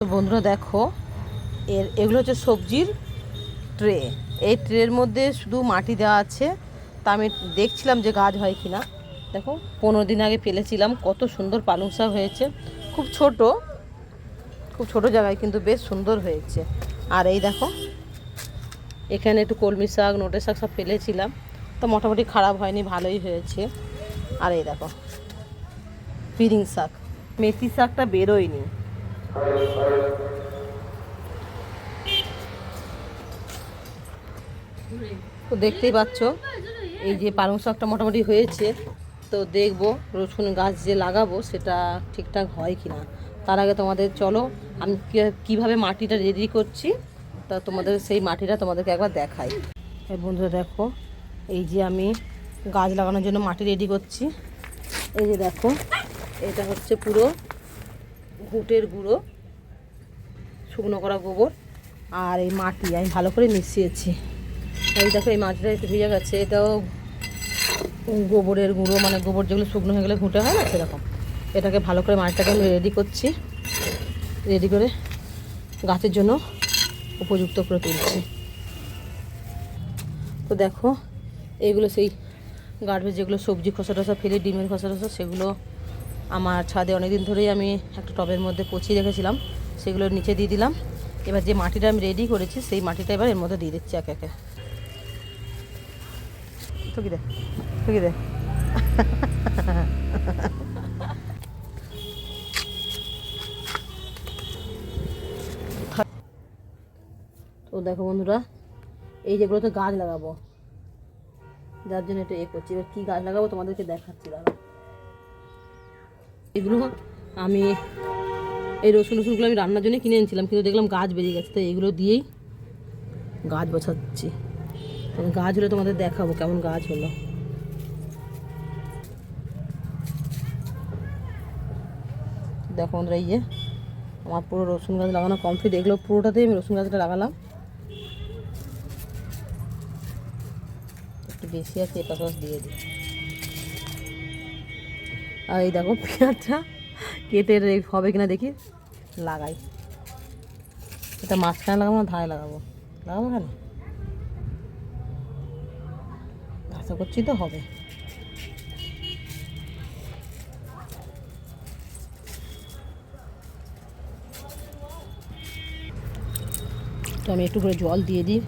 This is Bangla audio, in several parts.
তো বন্ধুরা দেখো, এগুলো হচ্ছে সবজির ট্রে। এই ট্রের মধ্যে শুধু মাটি দেওয়া আছে। তা আমি দেখছিলাম যে গাছ হয় কি না। দেখো 15 দিন আগে ফেলেছিলাম, কত সুন্দর পালং শাক হয়েছে। খুব ছোট জায়গায় কিন্তু বেশ সুন্দর হয়েছে। আর এই দেখো, এখানে একটু কলমি শাক, নোটে শাক সব ফেলেছিলাম, তো মোটামুটি খারাপ হয়নি, ভালোই হয়েছে। আর এই দেখো পিরিং শাক, মেথি শাকটা বেরোয়নি। তো দেখতেই পাচ্ছ, এই যে পালং শাকটা মোটামুটি হয়েছে। তো দেখবো রসুন গাছ যে লাগাবো সেটা ঠিকঠাক হয় কি না। তার আগে তোমাদের চলো আমি কীভাবে মাটিটা রেডি করছি, তা তোমাদের সেই মাটিটা তোমাদেরকে একবার দেখাই। বন্ধুরা দেখো, এই যে আমি গাছ লাগানোর জন্য মাটি রেডি করছি। এই যে দেখো, এটা হচ্ছে পুরো ঘুঁটের গুঁড়ো, শুকনো করা গোবর আর এই মাটি আমি ভালো করে মিশিয়েছি। এই দেখো, এই মাটিটা একটু ভিজে গেছে, এটাও গোবরের গুঁড়ো, মানে গোবর যেগুলো শুকনো হয়ে গেলে ঘুঁটে হয় না, সেরকম। এটাকে ভালো করে মাটিটাকে আমি রেডি করছি, রেডি করে গাছের জন্য উপযুক্ত করে তুলছি। তো দেখো, এইগুলো সেই গার্বেজ, যেগুলো সবজি খোসা টোসা ফেলে, ডিমের খোসা টোসা, সেগুলো আমার ছাদে অনেক দিন ধরেই আমি একটা টবের মধ্যে পচিয়ে রেখেছিলাম, সেগুলো নিচে দিয়ে দিলাম। এবার যে মাটিটা আমি রেডি করেছি সেই মাটিটা এবার এর মধ্যে দিয়ে দিচ্ছি একে একে। ঠুকি দে। তো দেখো বন্ধুরা, এই যেগুলোতে গাছ লাগাবো, যার জন্য এটা করছি। এবার কী গাছ লাগাবো তোমাদেরকে দেখাচ্ছি। দাঁড়া, এগুলো আমি এই রসুনগুলো আমি রান্নার জন্য কিনে এনেছিলাম, কিন্তু দেখলাম গাছ বেরিয়ে গেছে, তো এগুলো দিয়েই গাছ বসাচ্ছি। গাছ হলে তোমাদের দেখাবো কেমন গাছ হলো। দেখো বন্ধুরা, এই যে আমার পুরো রসুন গাছ লাগানো কমপ্লিট। এগুলো পুরোটাতেই আমি রসুন গাছটা লাগালাম। একটু বেশি আছে, এ পাশাপাশ দিয়ে দিই। আর এই দেখো, পেঁয়াজটা কেটে হবে কিনা দেখি, লাগাই। এটা মাঝখানে লাগাবো না ধারে লাগাবো? লাগাবো এখানে, আশা করছি তো হবে। তো আমি একটু করে জল দিয়ে দিই।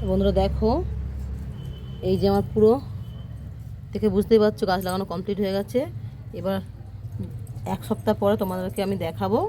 বন্ধুরা দেখো, এই যে আমার পুরো দেখে বুঝতেই পারছো গাছ লাগানো কমপ্লিট হয়ে গেছে। এবার 1 সপ্তাহ পরে তোমাদেরকে আমি দেখাবো